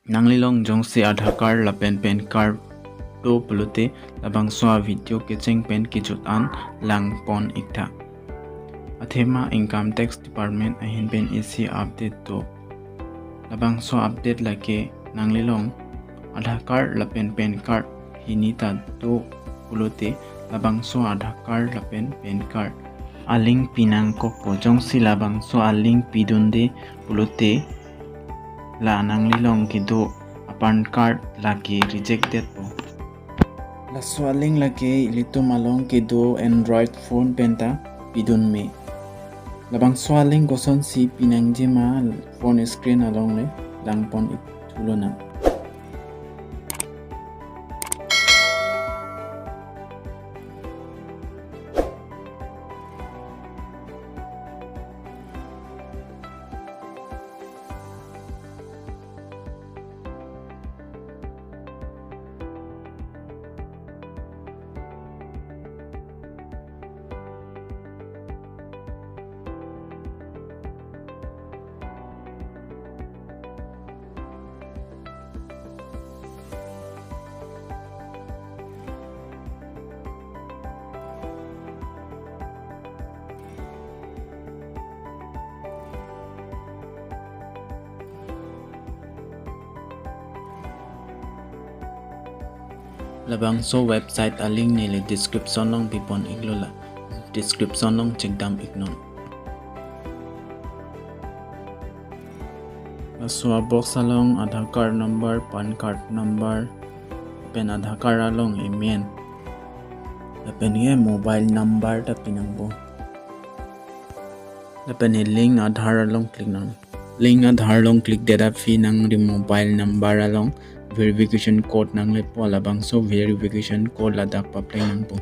Nanglilong jong si Adhar card la pen card to pelute labangso video kecheng pen kijut an lang pon ikta. Athema income tax department ahin pen isi update to. Labangso update lake nanglilong Adhar card la pen card hinita to pelute labangso Adhar card la pen card. Aling pinang kokpo jong si labangso aling pidunde pelute la nanglilong kido pan card lagi rejected po. La swaling lagi ilito malong kido Android phone penta pidun me. Labang swaling goson si pinangje ma phone screen along le lang pon itulo na. Labangso website aling nili description long pipon iglola. Description long cekdam ignon. Laswa box along Adhar card number, pan card number, pen Adhar card along email. Lapen ye mobile number ta pinangbo. Lapen link Adhar along click non. Link Adhar along click data fee nang di mobile number along. Verification code nang lepo labangso verification code ladak papling nang po.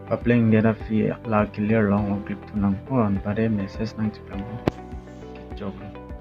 Papling data fee la clear long click to nang po pare message nang chiplang po. Kechokche.